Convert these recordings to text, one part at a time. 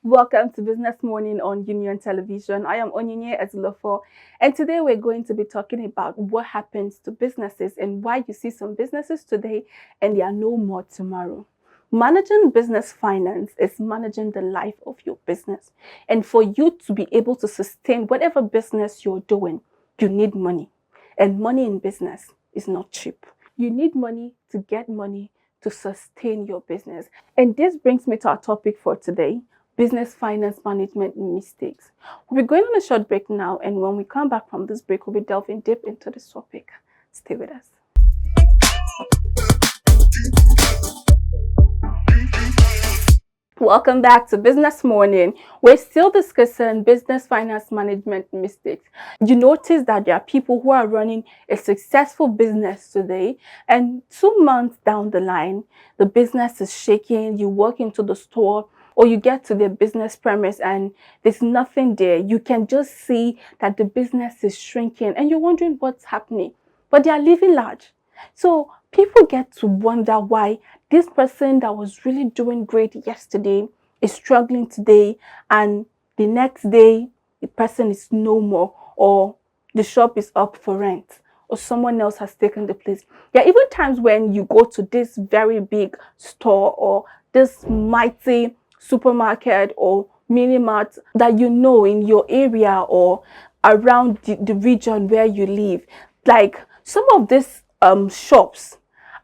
Welcome to Business Morning on Union Television. I am Onyinye Ezulofo, and today we're going to be talking about what happens to businesses and why you see some businesses today and they are no more tomorrow. Managing business finance is managing the life of your business. And for you to be able to sustain whatever business you're doing, you need money. And money in business is not cheap. You need money to get money to sustain your business. And this brings me to our topic for today: business finance management mistakes. We'll be going on a short break now, and when we come back from this break, we'll be delving deep into this topic. Stay with us. Welcome back to Business Morning. We're still discussing business finance management mistakes. You notice that there are people who are running a successful business today, and 2 months down the line, the business is shaking. You walk into the store or you get to the business premise and there's nothing there. You can just see that the business is shrinking and you're wondering what's happening, but they are living large. So people get to wonder why this person that was really doing great yesterday is struggling today, and the next day the person is no more, or the shop is up for rent, or someone else has taken the place. There are even times when you go to this very big store or this mighty supermarket or mini mart that you know in your area or around the region where you live. Like some of these shops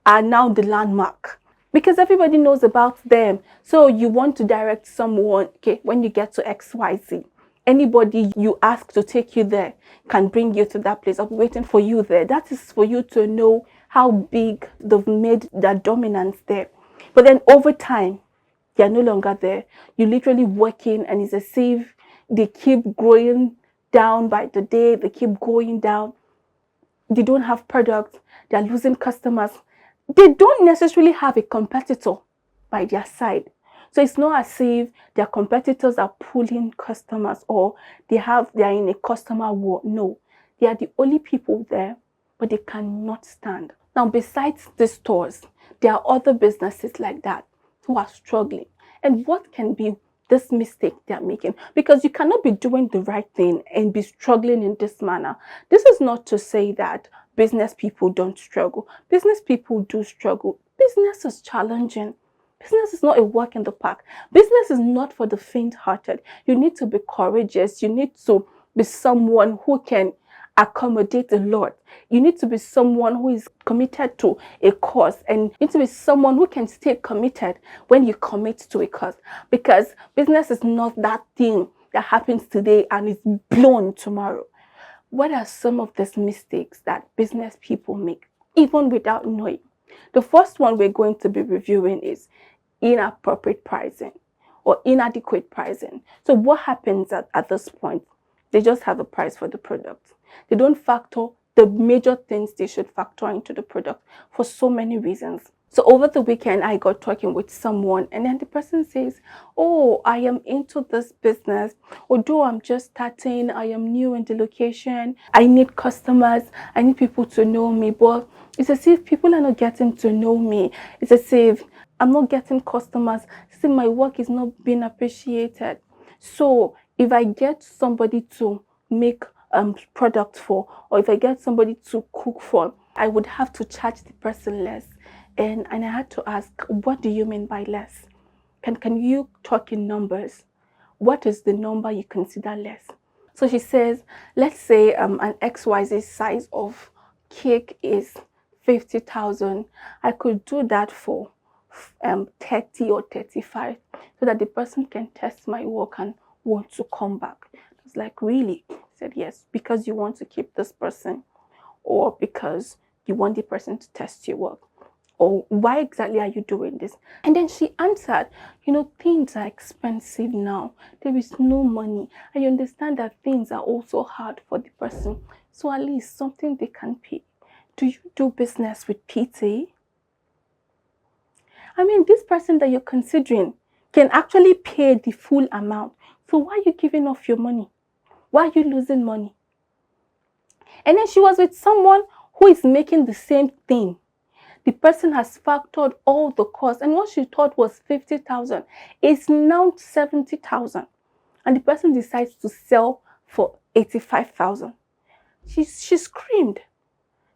are now the landmark because everybody knows about them. So you want to direct someone, okay, when you get to XYZ, anybody you ask to take you there can bring you to that place. I'll be waiting for you there. That is for you to know how big they've made their dominance there. But then over time, they're no longer there. You're literally working, and it's as if they keep growing down by the day, they keep going down. They don't have products, they're losing customers. They don't necessarily have a competitor by their side. So it's not as if their competitors are pulling customers or they are in a customer war. No, they are the only people there, but they cannot stand. Now, besides these stores, there are other businesses like that who are struggling. And what can be this mistake they're making? Because you cannot be doing the right thing and be struggling in this manner. This is not to say that business people don't struggle. Business people do struggle. Business is challenging. Business is not a walk in the park. Business is not for the faint-hearted. You need to be courageous. You need to be someone who can accommodate a lot. You need to be someone who is committed to a cause, and you need to be someone who can stay committed when you commit to a cause, because business is not that thing that happens today and is blown tomorrow. What are some of these mistakes that business people make even without knowing? The first one we're going to be reviewing is inappropriate pricing or inadequate pricing. So what happens at this point? They just have a price for the product. They don't factor the major things they should factor into the product for so many reasons. So over the weekend, I got talking with someone, and then the person says, "Oh, I am into this business. Although I'm just starting, I am new in the location. I need customers. I need people to know me. But it's as if people are not getting to know me. It's as if I'm not getting customers. See, my work is not being appreciated. So if I get somebody to make product for, or if I get somebody to cook for, I would have to charge the person less." And I had to ask, what do you mean by less? Can you talk in numbers? What is the number you consider less? So she says, let's say an XYZ size of cake is 50,000. I could do that for 30 or 35 so that the person can test my work and want to come back. I was like, really? I said, yes, because you want to keep this person, or because you want the person to test your work, or why exactly are you doing this? And then she answered, things are expensive now. There is no money. I understand that things are also hard for the person. So at least something they can pay. Do you do business with PT? I mean, this person that you're considering can actually pay the full amount. So why are you giving off your money? Why are you losing money? And then she was with someone who is making the same thing. The person has factored all the costs, and what she thought was 50,000 is now 70,000. And the person decides to sell for 85,000. She screamed,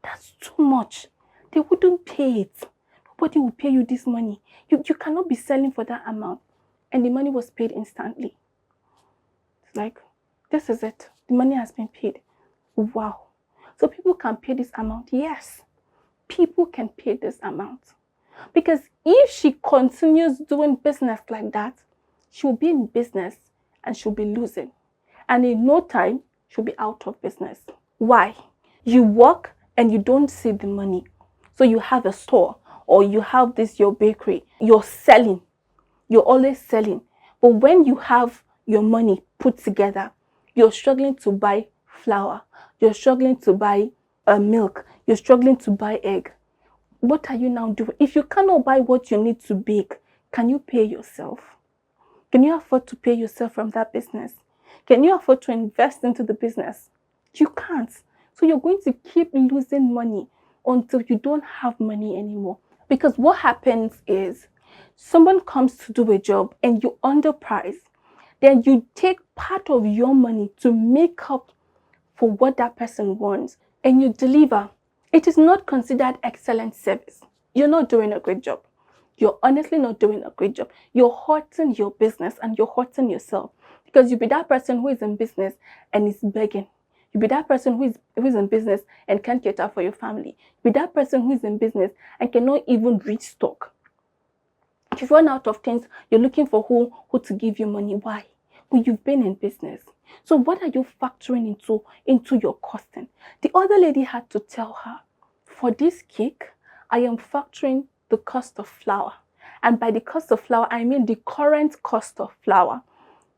"That's too much. They wouldn't pay it. Nobody will pay you this money. You cannot be selling for that amount." And the money was paid instantly. It's like, this is it. The money has been paid. Wow. So people can pay this amount? Yes. People can pay this amount. Because if she continues doing business like that, she'll be in business and she'll be losing. And in no time, she'll be out of business. Why? You work and you don't see the money. So you have a store or you have your bakery. You're selling. You're always selling. But when you have your money put together, you're struggling to buy flour. You're struggling to buy milk. You're struggling to egg. egg. What are you now doing? If you cannot buy what you need to bake, can you pay yourself? Can you afford to pay yourself from that business? Can you afford to invest into the business? You can't. So you're going to keep losing money until you don't have money anymore. Because what happens is someone comes to do a job and you underprice. Then you take part of your money to make up for what that person wants and you deliver. It is not considered excellent service. You're not doing a great job. You're honestly not doing a great job. You're hurting your business and you're hurting yourself. Because you'll be that person who is in business and is begging. You'll be that person who is in business and can't cater for your family. You'll be that person who is in business and cannot even reach stock. If you've run out of things, you're looking for who to give you money. Why? Well, you've been in business. So what are you factoring into your costing? The other lady had to tell her, for this cake, I am factoring the cost of flour. And by the cost of flour, I mean the current cost of flour,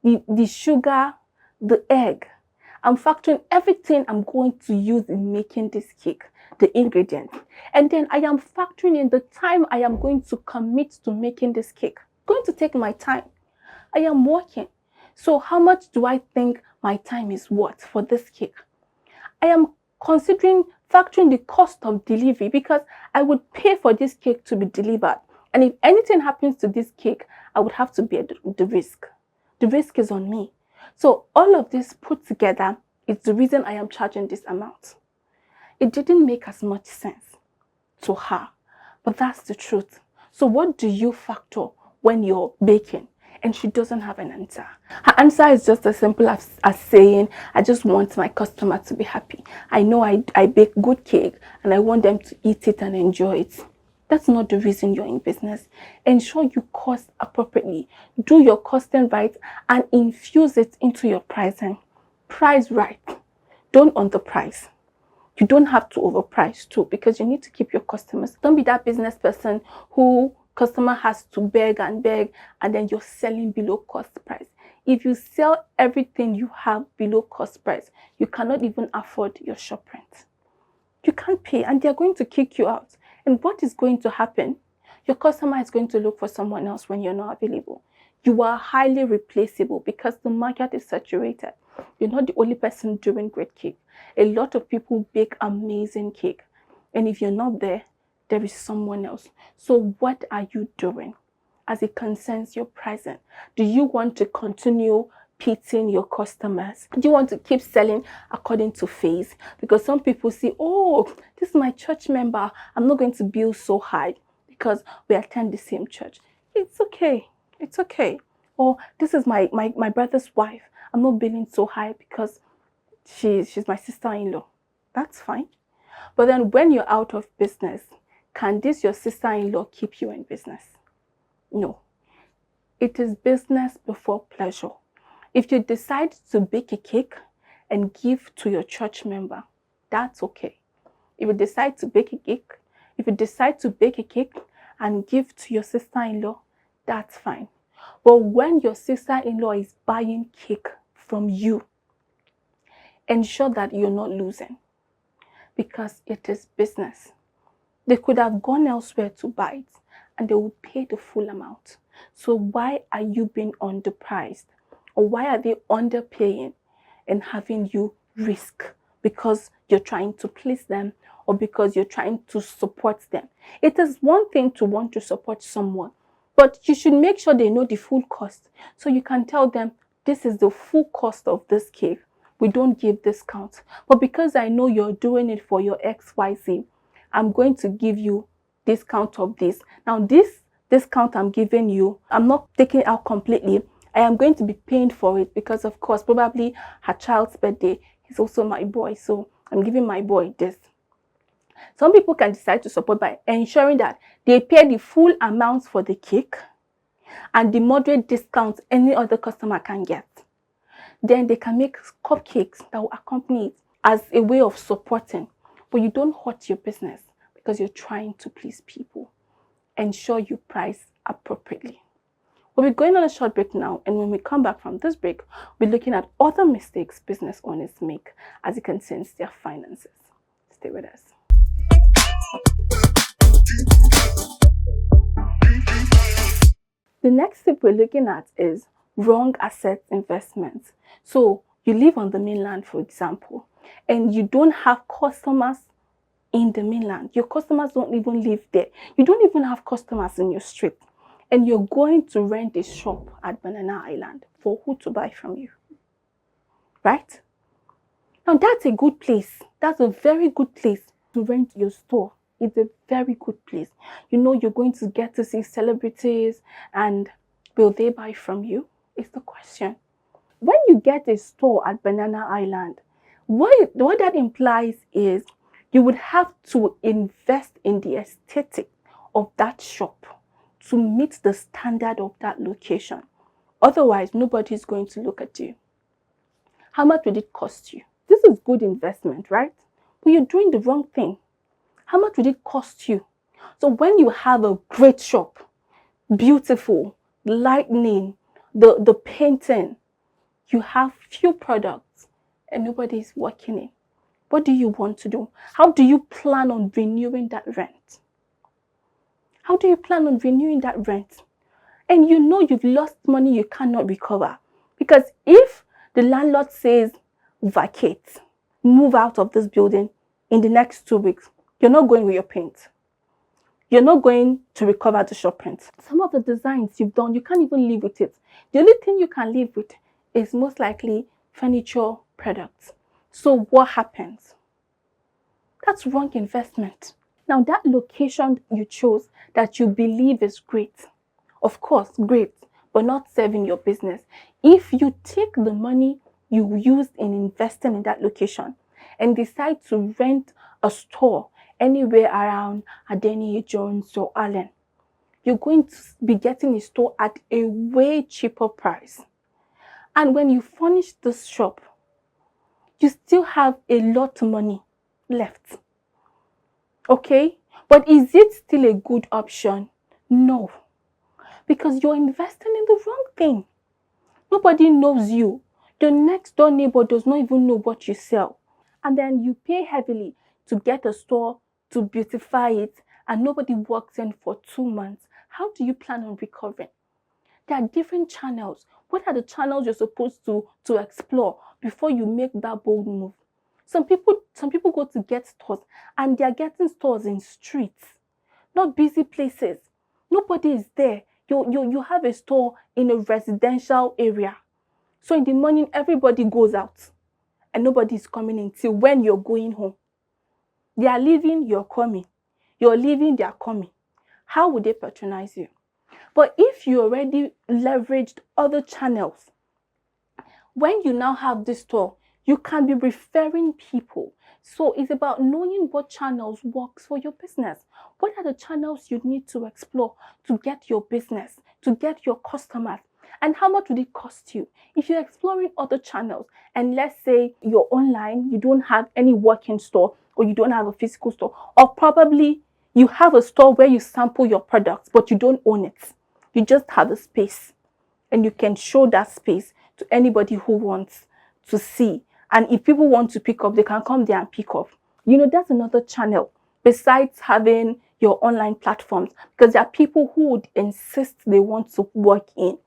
the sugar, the egg. I'm factoring everything I'm going to use in making this cake, the ingredients. And then I am factoring in the time I am going to commit to making this cake. It's going to take my time. I am working. So how much do I think my time is worth for this cake? I am considering factoring the cost of delivery because I would pay for this cake to be delivered. And if anything happens to this cake, I would have to bear the risk. The risk is on me. So all of this put together is the reason I am charging this amount. It didn't make as much sense to her, but that's the truth. So what do you factor when you're baking? And she doesn't have an answer. Her answer is just as simple as saying, I just want my customer to be happy. I know I bake good cake and I want them to eat it and enjoy it. That's not the reason you're in business. Ensure you cost appropriately. Do your costing right and infuse it into your pricing. Price right. Don't underprice. You don't have to overprice too because you need to keep your customers. Don't be that business person who customer has to beg and then you're selling below cost price. If you sell everything you have below cost price, you cannot even afford your shop rent. You can't pay and they're going to kick you out. And what is going to happen? Your customer is going to look for someone else when you're not available. You are highly replaceable because the market is saturated. You're not the only person doing great cake. A lot of people bake amazing cake. And if you're not there, there is someone else. So what are you doing as it concerns your pricing? Do you want to continue pitying your customers? Do you want to keep selling according to phase? Because some people say, oh, this is my church member. I'm not going to bill so high because we attend the same church. It's okay. It's okay. Or this is my brother's wife. I'm not billing so high because she's my sister-in-law. That's fine. But then when you're out of business, can this your sister-in-law keep you in business? No. It is business before pleasure. If you decide to bake a cake and give to your church member, that's okay. If you decide to bake a cake, and give to your sister-in-law, that's fine. But when your sister-in-law is buying cake from you, ensure that you're not losing because it is business. They could have gone elsewhere to buy it and they would pay the full amount. So why are you being underpriced? Or why are they underpaying and having you risk because you're trying to please them or because you're trying to support them. It is one thing to want to support someone, but you should make sure they know the full cost. So you can tell them, this is the full cost of this cake. We don't give discounts. But because I know you're doing it for your XYZ, I'm going to give you discount of this. Now, this discount I'm giving you, I'm not taking it out completely. I am going to be paying for it because, of course, probably her child's birthday is also my boy. So I'm giving my boy this. Some people can decide to support by ensuring that they pay the full amount for the cake and the moderate discount any other customer can get. Then they can make cupcakes that will accompany it as a way of supporting. But you don't hurt your business because you're trying to please people. Ensure you price appropriately. We'll be going on a short break now, and when we come back from this break, we'll be looking at other mistakes business owners make as it concerns their finances. Stay with us. The next tip we're looking at is wrong asset investments. So you live on the mainland, for example, and you don't have customers in the mainland. Your customers don't even live there. You don't even have customers in your street. And you're going to rent a shop at Banana Island for who to buy from you, right? Now that's a good place. That's a very good place to rent your store. It's a very good place. You know you're going to get to see celebrities, and will they buy from you? Is the question. When you get a store at Banana Island, what that implies is you would have to invest in the aesthetic of that shop to meet the standard of that location. Otherwise, nobody's going to look at you. How much would it cost you? This is good investment, right? But you're doing the wrong thing. How much would it cost you? So when you have a great shop, beautiful, lightning, the painting, you have few products and nobody's working in. What do you want to do? How do you plan on renewing that rent? How do you plan on renewing that rent? And you know you've lost money you cannot recover. Because if the landlord says vacate, move out of this building in the next 2 weeks, you're not going with your paint. You're not going to recover the shop rent. Some of the designs you've done, you can't even live with it. The only thing you can live with is most likely furniture products. So what happens? That's wrong investment. Now that location you chose that you believe is great, of course, great, but not serving your business. If you take the money you used in investing in that location and decide to rent a store anywhere around Adeni, Jones, or Allen, you're going to be getting a store at a way cheaper price. And when you furnish this shop, you still have a lot of money left. Okay? But is it still a good option? No. Because you're investing in the wrong thing. Nobody knows you. Your next door neighbor does not even know what you sell. And then you pay heavily to get a store, to beautify it, and nobody walks in for 2 months. How do you plan on recovering? There are different channels. What are the channels you're supposed to explore before you make that bold move? Some people go to get stores and they are getting stores in streets, not busy places. Nobody is there. You have a store in a residential area. So in the morning, everybody goes out and nobody is coming in till when you're going home. They are leaving, you're coming. You're leaving, they are coming. How would they patronize you? But if you already leveraged other channels, when you now have this store, you can be referring people. So it's about knowing what channels works for your business. What are the channels you need to explore to get your business, to get your customers? And how much would it cost you? If you're exploring other channels, and let's say you're online, you don't have any working store, or you don't have a physical store, or probably you have a store where you sample your products, but you don't own it. You just have a space, and you can show that space to anybody who wants to see. And if people want to pick up, they can come there and pick up. You know, that's another channel besides having your online platforms, because there are people who would insist they want to work in.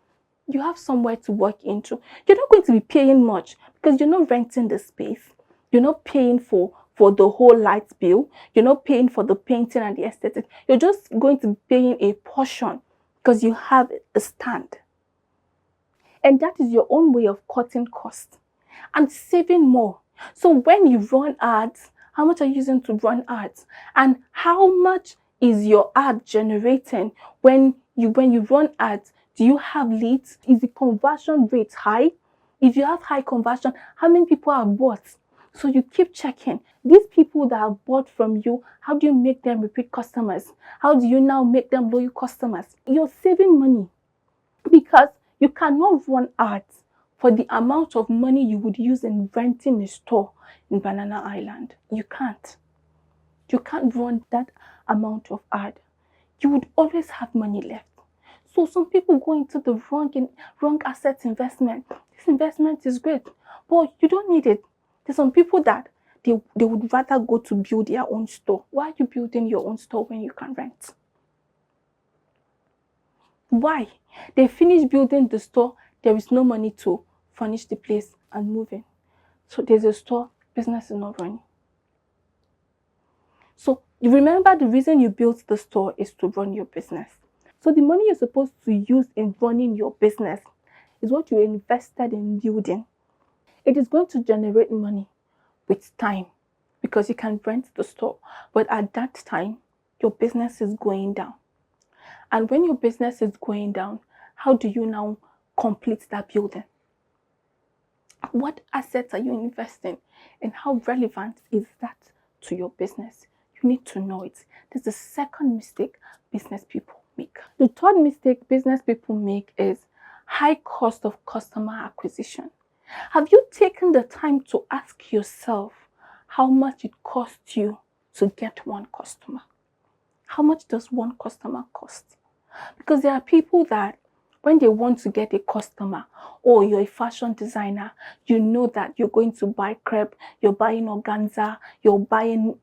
You have somewhere to work into. You're not going to be paying much because you're not renting the space. You're not paying for for the whole light bill. You're not paying for the painting and the aesthetic. You're just going to be paying a portion because you have a stand. And that is your own way of cutting costs and saving more. So when you run ads, how much are you using to run ads? And how much is your ad generating when you run ads? Do you have leads? Is the conversion rate high? If you have high conversion, how many people are bought? So you keep checking. These people that have bought from you, how do you make them repeat customers? How do you now make them loyal customers? You're saving money because you cannot run ads for the amount of money you would use in renting a store in Banana Island. You can't. You can't run that amount of ad. You would always have money left. So some people go into the wrong asset investment. This investment is great, but you don't need it. There's some people that they would rather go to build their own store. Why are you building your own store when you can rent? Why? They finish building the store, there is no money to furnish the place and move in. So there's a store, business is not running. So you remember the reason you built the store is to run your business. So the money you're supposed to use in running your business is what you invested in building. It is going to generate money with time because you can rent the store. But at that time, your business is going down. And when your business is going down, how do you now complete that building? What assets are you investing and how relevant is that to your business? You need to know it. This is the second mistake business people make. The third mistake business people make is high cost of customer acquisition. Have you taken the time to ask yourself how much it costs you to get one customer? How much does one customer cost? Because there are people that when they want to get a customer, or you're a fashion designer, you know that you're going to buy crepe, you're buying organza, you're buying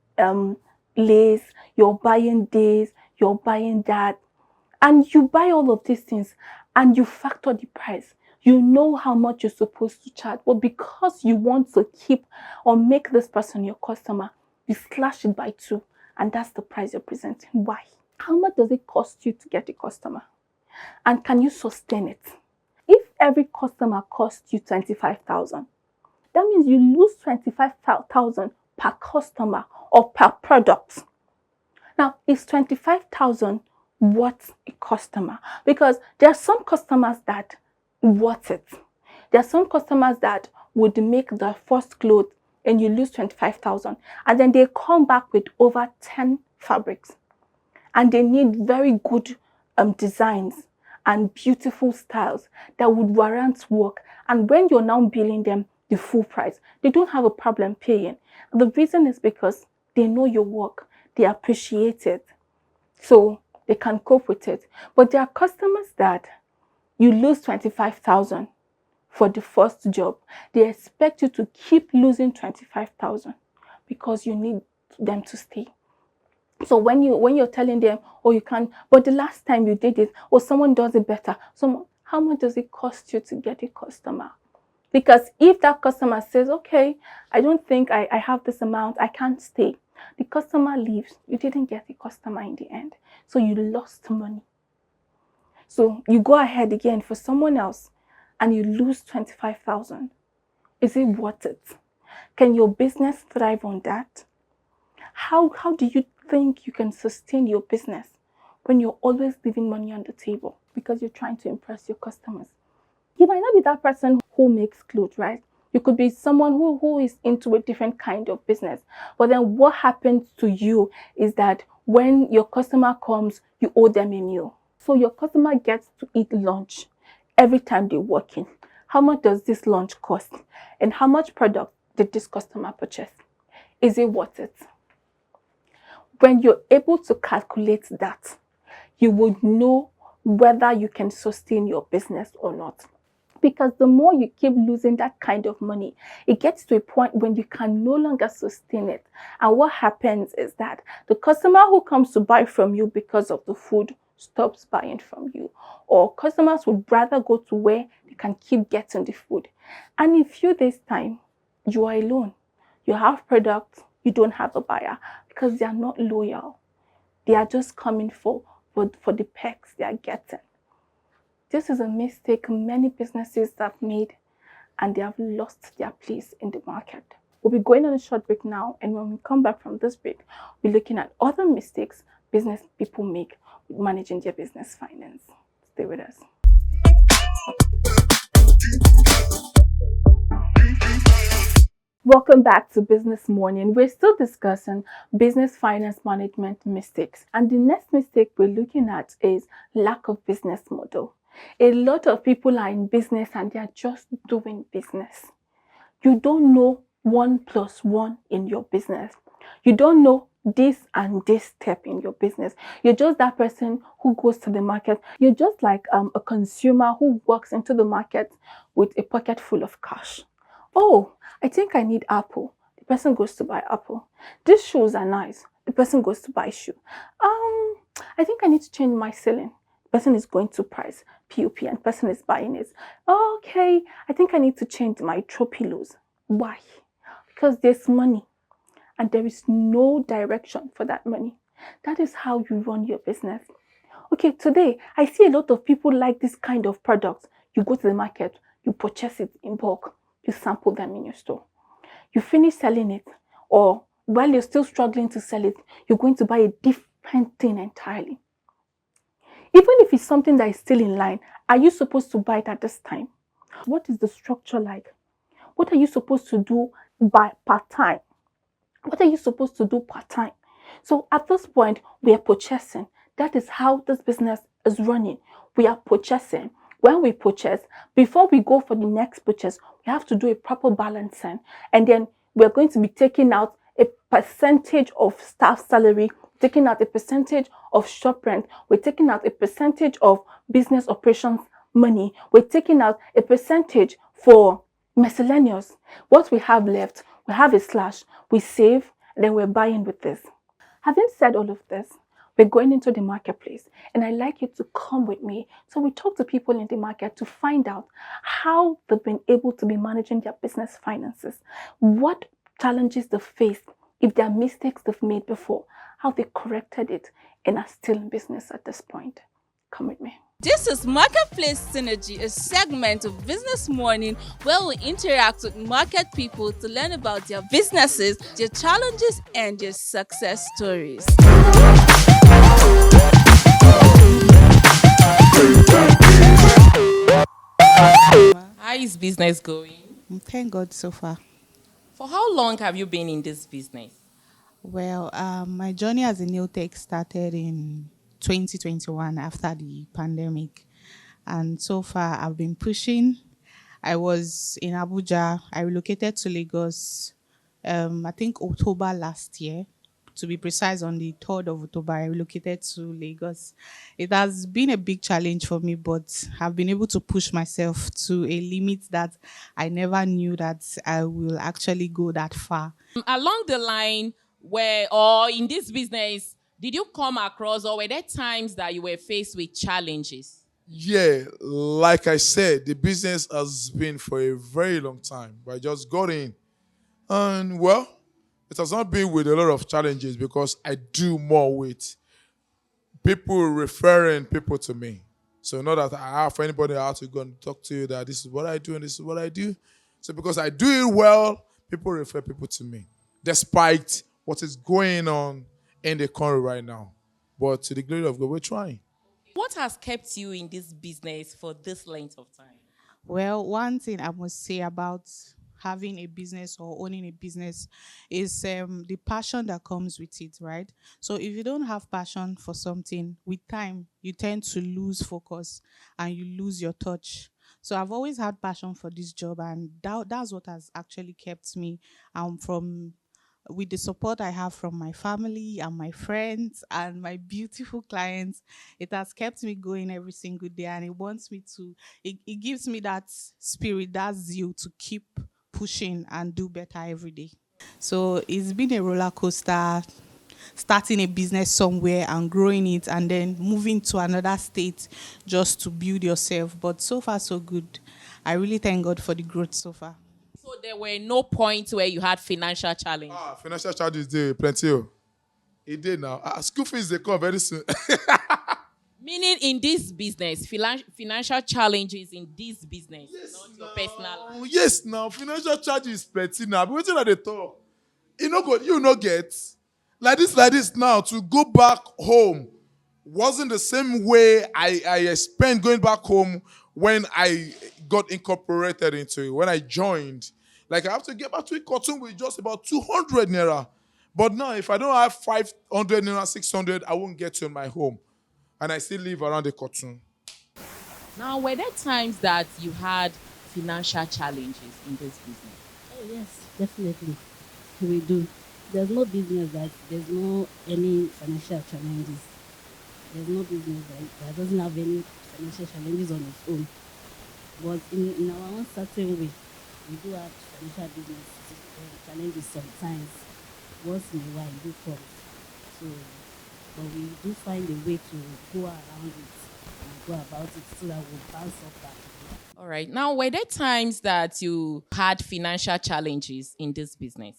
lace, you're buying this, you're buying that. And you buy all of these things and you factor the price. You know how much you're supposed to charge, but because you want to keep or make this person your customer, you slash it by 2, and that's the price you're presenting. Why? How much does it cost you to get a customer? And can you sustain it? If every customer costs you 25,000, that means you lose 25,000 per customer or per product. Now, is 25,000 worth a customer? Because there are some customers that worth it. There are some customers that would make the first clothes and you lose 25,000, and then they come back with over 10 fabrics, and they need very good designs and beautiful styles that would warrant work. And when you're now billing them the full price, they don't have a problem paying. And the reason is because they know your work, they appreciate it, so they can cope with it. But there are customers that you lose 25,000 for the first job. They expect you to keep losing 25,000 because you need them to stay. So when you're telling them, oh, you can't, but the last time you did it, or someone does it better, so how much does it cost you to get a customer? Because if that customer says, okay, I don't think I have this amount, I can't stay, the customer leaves, you didn't get a customer in the end. So you lost money. So you go ahead again for someone else and you lose 25,000. Is it worth it? Can your business thrive on that? How do you think you can sustain your business when you're always leaving money on the table because you're trying to impress your customers? You might not be that person who makes clothes, right? You could be someone who is into a different kind of business. But then what happens to you is that when your customer comes, you owe them a meal. So your customer gets to eat lunch every time they walk in. How much does this lunch cost? And how much product did this customer purchase? Is it worth it? When you're able to calculate that, you would know whether you can sustain your business or not. Because the more you keep losing that kind of money, it gets to a point when you can no longer sustain it. And what happens is that the customer who comes to buy from you because of the food stops buying from you. Or customers would rather go to where they can keep getting the food. And in a few days' time, you are alone. You have products, you don't have a buyer because they are not loyal. They are just coming for the perks they are getting. This is a mistake many businesses have made, and they have lost their place in the market. We'll be going on a short break now, and when we come back from this break, we're looking at other mistakes business people make with managing their business finance. Stay with us. Welcome back to Business Morning. We're still discussing business finance management mistakes. And the next mistake we're looking at is lack of business model. A lot of people are in business and they're just doing business. You don't know 1+1 in your business. You don't know this and this step in your business. You're just that person who goes to the market. You're just like a consumer who walks into the market with a pocket full of cash. Oh, I think I need Apple. The person goes to buy Apple. These shoes are nice. The person goes to buy shoe. I think I need to change my ceiling. The person is going to price POP and the person is buying it. Okay, I think I need to change my throw pillows. Why? Because there's money and there is no direction for that money. That is how you run your business. Okay, today I see a lot of people like this kind of products. You go to the market, you purchase it in bulk, you sample them in your store. You finish selling it, or while you're still struggling to sell it, you're going to buy a different thing entirely. Even if it's something that is still in line, are you supposed to buy it at this time? What is the structure like? What are you supposed to do by part-time? What are you supposed to do part-time? So at this point, we are purchasing. That is how this business is running. We are purchasing. When we purchase, before we go for the next purchase, we have to do a proper balancing. And then we're going to be taking out a percentage of staff salary, taking out a percentage of shop rent, we're taking out a percentage of business operations money, we're taking out a percentage for miscellaneous. What we have left, we have a slash, we save, then we're buying with this. Having said all of this, we're going into the marketplace and I'd like you to come with me. So we talk to people in the market to find out how they've been able to be managing their business finances, what challenges they faced, if there are mistakes they've made before, how they corrected it and are still in business at this point. Come with me. This is Marketplace Synergy, a segment of Business Morning where we interact with market people to learn about their businesses, their challenges, and their success stories. How is business going? Thank God so far. For how long have you been in this business? Well, my journey as a nail tech started in 2021 after the pandemic. And so far, I've been pushing. I was in Abuja. I relocated to Lagos, I think October last year. To be precise, on the 3rd of October, I relocated to Lagos. It has been a big challenge for me, but I've been able to push myself to a limit that I never knew that I will actually go that far. Along the line, or in this business, did you come across, or were there times that you were faced with challenges? Yeah, like I said, the business has been for a very long time, but I just got in. And well, it has not been with a lot of challenges because I do more with people referring people to me. So not that I have anybody out to go and talk to you that this is what I do and this is what I do. So because I do it well, people refer people to me, despite what is going on in the country right now. But to the glory of God, we're trying. What has kept you in this business for this length of time? Well, one thing I must say about having a business or owning a business is the passion that comes with it, right? So if you don't have passion for something, with time, you tend to lose focus and you lose your touch. So I've always had passion for this job, and that's what has actually kept me from with the support I have from my family and my friends and my beautiful clients. It has kept me going every single day, and it gives me that spirit, that zeal to keep pushing and do better every day. So it's been a roller coaster, starting a business somewhere and growing it and then moving to another state just to build yourself. But so far, so good. I really thank God for the growth so far. So there were no points where you had financial challenge. Financial charges dey plenty. It did now. School fees they come very soon. Meaning in this business, financial challenges in this business, not your personal life. Yes, now financial charges plenty now. But wetin I dey talk? You no get like this now to go back home wasn't the same way I spent going back home when I got incorporated into it. When I joined, like I have to get back to Ikotun with just about 200 naira. But now, if I don't have 500 naira, 600, I won't get to my home, and I still live around the Ikotun. Now, were there times that you had financial challenges in this business? Oh yes, definitely. We do. There's no business that there's no any financial challenges. There's no business that doesn't have any financial challenges on its own. But in our own certain way, we do have financial business challenges sometimes. Once in a while, it do come. So, but we do find a way to go around it and go about it so that we'll bounce off that. All right. Now, were there times that you had financial challenges in this business?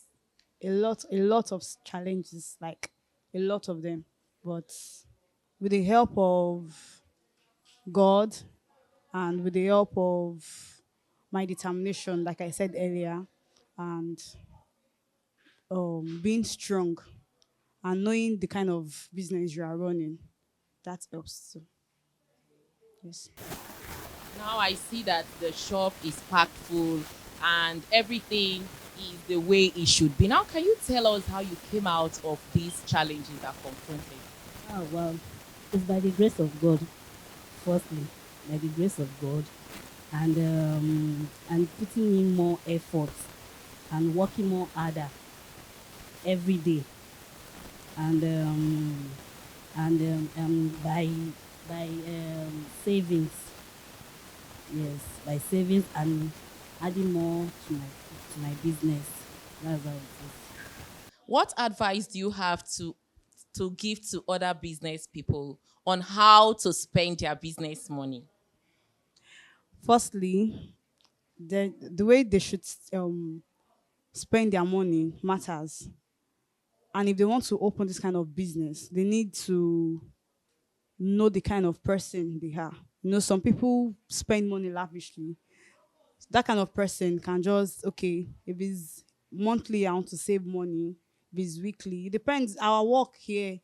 A lot of challenges, like a lot of them. But with the help of God and with the help of my determination, like I said earlier, and being strong and knowing the kind of business you are running, that helps too. Yes. Now I see that the shop is packed full and everything is the way it should be. Now, can you tell us how you came out of these challenges that confronted? Oh, well, it's by the grace of God, firstly, by the grace of God, and putting in more effort and working more harder every day, and by savings, yes, by savings and adding more to my business. That's how it is. What advice do you have to give to other business people on how to spend their business money? Firstly, the way they should spend their money matters. And if they want to open this kind of business, they need to know the kind of person they are. Some people spend money lavishly. That kind of person can just, okay, if it's monthly, I want to save money. If it's weekly, it depends. Our work here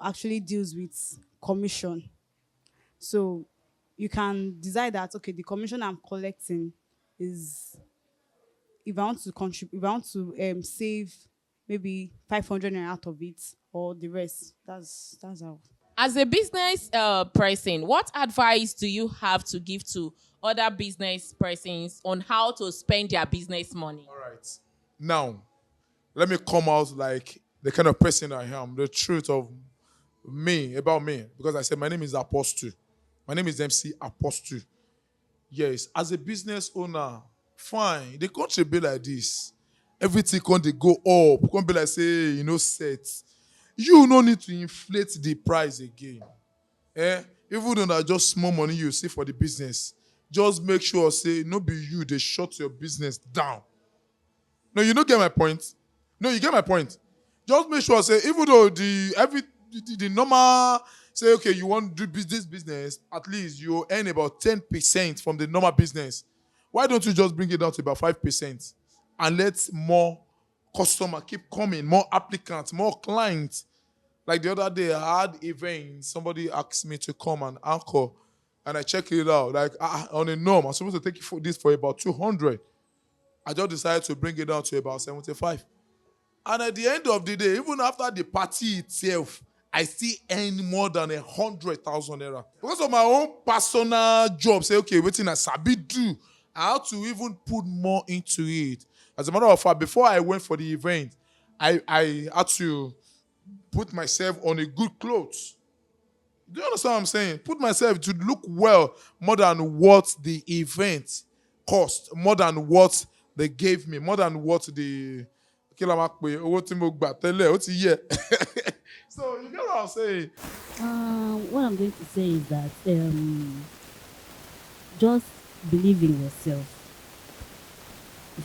actually deals with commission. So you can decide that, okay, the commission I'm collecting is, if I want to contribute, if I want to save maybe 500 naira out of it, or the rest. That's how. As a business person, what advice do you have to give to other business persons on how to spend their business money? All right. Now, let me come out like the kind of person I am, the truth of me, about me. Because I said my name is Apostle. My name is MC Apostle. Yes, as a business owner, fine. The country be like this. Everything can they go up. Can't be like say, set. You no need to inflate the price again. Even though that just small money you see for the business, just make sure say no be you they shut your business down. No, you don't get my point. No, you get my point. Just make sure say even though the normal say okay you want to do this business, at least you earn about 10% from the normal business. Why don't you just bring it down to about 5% and let more customer keep coming, more applicants, more clients. Like the other day, I had event. Somebody asked me to come and anchor, and I checked it out. Like on a norm, I'm supposed to take this for about 200. I just decided to bring it down to about 75. And at the end of the day, even after the party itself, I still earn more than 100,000 naira. Because of my own personal job, say, okay, waiting I sabi do. I had to even put more into it. As a matter of fact, before I went for the event, I had to put myself on a good clothes. Do you understand what I'm saying? Put myself to look well more than what the event cost, more than what they gave me, more than what the so you get what I'm saying? What I'm going to say is that just believe in yourself.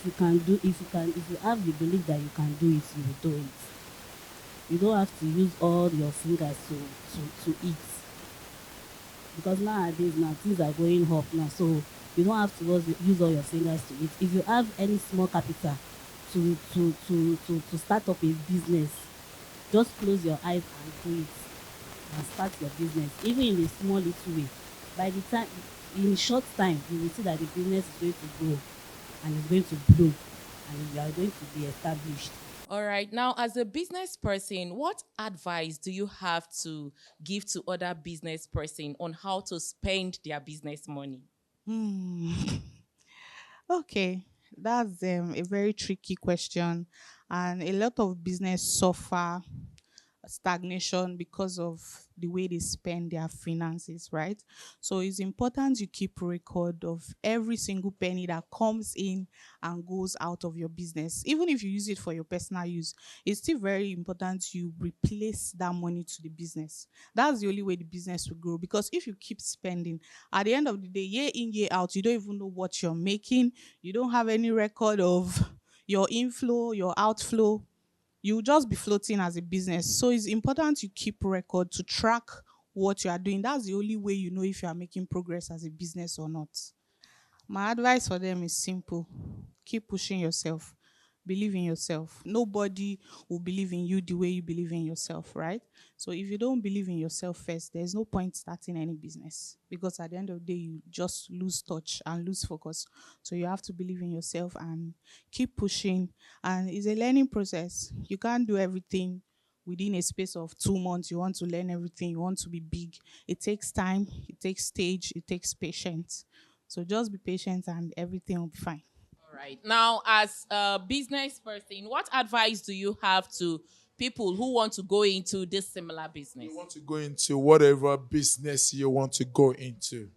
if you have the belief that you can do it, you will do it. You don't have to use all your fingers to eat, because nowadays now things are going up now, so you don't have to use all your fingers to eat. If you have any small capital to start up a business, just close your eyes and do it, and start your business, even in a small little way. By the time, in a short time, you will see that the business is going to grow and it's going to blow, and you are going to be established. All right. Now, as a business person, what advice do you have to give to other business person on how to spend their business money? Hmm. Okay, that's a very tricky question, and a lot of business suffer stagnation because of the way they spend their finances, right? So it's important you keep record of every single penny that comes in and goes out of your business. Even if you use it for your personal use, it's still very important you replace that money to the business. That's the only way the business will grow, because if you keep spending, at the end of the day, year in, year out, you don't even know what you're making. You don't have any record of your inflow, your outflow. You just be floating as a business. So it's important you keep record to track what you are doing. That's the only way you know if you are making progress as a business or not. My advice for them is simple: keep pushing yourself, believe in yourself. Nobody will believe in you the way you believe in yourself, right? So if you don't believe in yourself first, there's no point starting any business, because at the end of the day, you just lose touch and lose focus. So you have to believe in yourself and keep pushing. And it's a learning process. You can't do everything within a space of 2 months. You want to learn everything, you want to be big. It takes time, it takes stage, it takes patience. So just be patient and everything will be fine. All right. Now, as a business person, what advice do you have to people who want to go into this similar business? You want to go into whatever business you want to go into.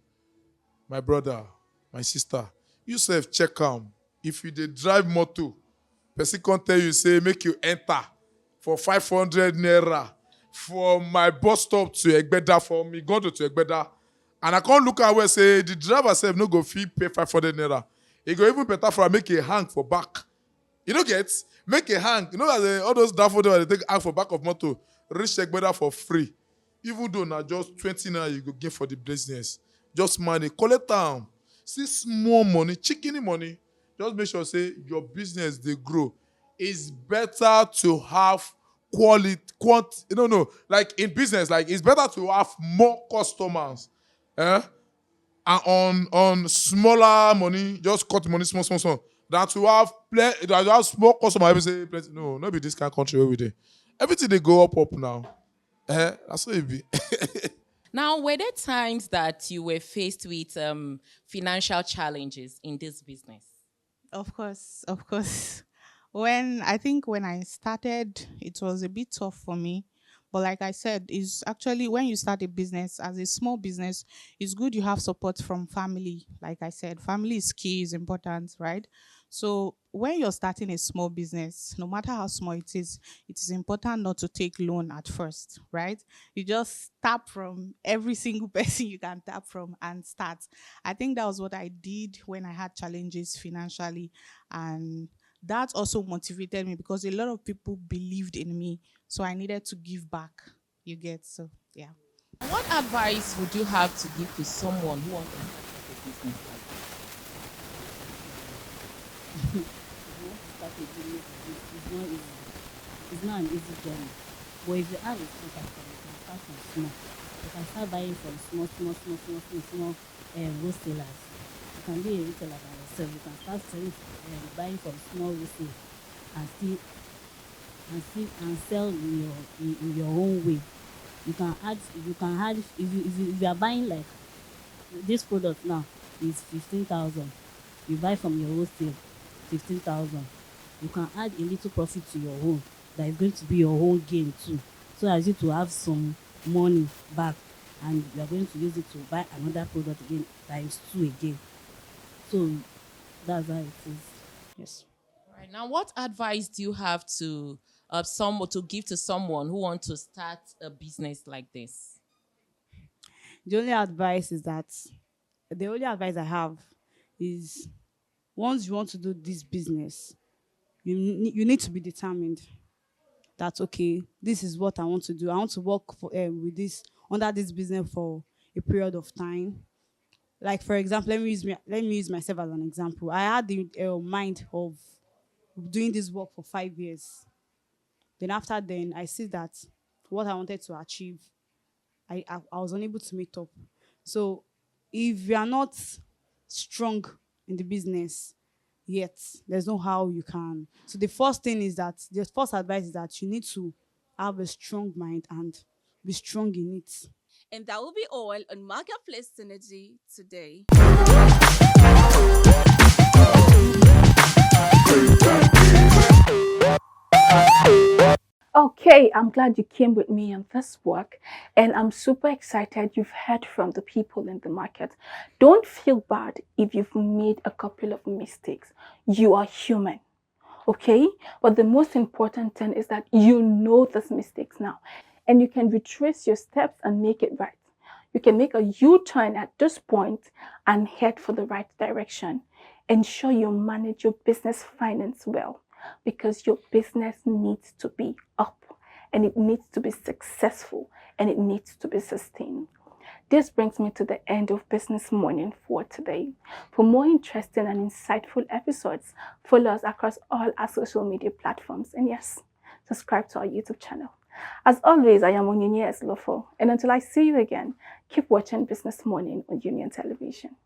My brother, my sister, you self check if you dey drive motor, person come tell you say make you enter for 500 naira from my bus stop to Egbeda, from Igodo to Egbeda, and I can't look at where say the driver self no go fee pay 500 naira. It go even better for make a hang for back. You know, get make a hang. You know that all those daffodils they take hang for back of motor, reach Egbeda for free. Even though now just 20 naira you go give for the business. Just money, collect time. See small money, chicken money. Just make sure say your business they grow. It's better to have quality, no, like in business, like it's better to have more customers, and on smaller money, just cut money small, than to have than to have small customers. Every say plenty. No, not be this kind of country where we dey. Everything they go up now. That's what it be. Now, were there times that you were faced with financial challenges in this business? Of course, of course. When I started, it was a bit tough for me. But like I said, it's actually when you start a business as a small business, it's good you have support from family. Like I said, family is key, is important, right? So when you're starting a small business, no matter how small it is important not to take loan at first, right? You just tap from every single person you can tap from and start. I think that was what I did when I had challenges financially, and that also motivated me because a lot of people believed in me. So I needed to give back. You get, so yeah. What advice would you have to give to someone who wants to start up a business like If you want to start a business, it's not easy. It's not an easy journey. But if you have a small capital, you can start from small. You can start buying from small wholesalers. You can be a retailer by yourself. You can start selling, buying from small wholesale and sell in your own way. You can add if you are buying like this product now is 15,000. You buy from your wholesale 15,000. You can add a little profit to your own. That is going to be your own gain too. So as you to have some money back, and you are going to use it to buy another product again times two again. So that's how it is. Yes. that? Right now, what advice do you have to someone to give to someone who wants to start a business like this? The only advice is that the only advice I have is once you want to do this business, you need to be determined that, okay, this is what I want to do. I want to work for, with this under this business for a period of time. Like, for example, let me use myself as an example. I had the mind of doing this work for 5 years. Then after then, I see that what I wanted to achieve, I was unable to meet up. So if you are not strong in the business yet, there's no how you can. So the first thing is that the first advice is that you need to have a strong mind and be strong in it. And that will be all on Marketplace Synergy today. Okay, I'm glad you came with me on this work, and I'm super excited you've heard from the people in the market. Don't feel bad if you've made a couple of mistakes. You are human, okay? But the most important thing is that you know these mistakes now, and you can retrace your steps and make it right. You can make a U-turn at this point and head for the right direction. Ensure you manage your business finance well, because your business needs to be up, and it needs to be successful, and it needs to be sustained. This brings me to the end of Business Morning for today. For more interesting and insightful episodes, follow us across all our social media platforms, and yes, subscribe to our YouTube channel. As always, I am Onyinye Eslofo, and until I see you again, keep watching Business Morning on Union Television.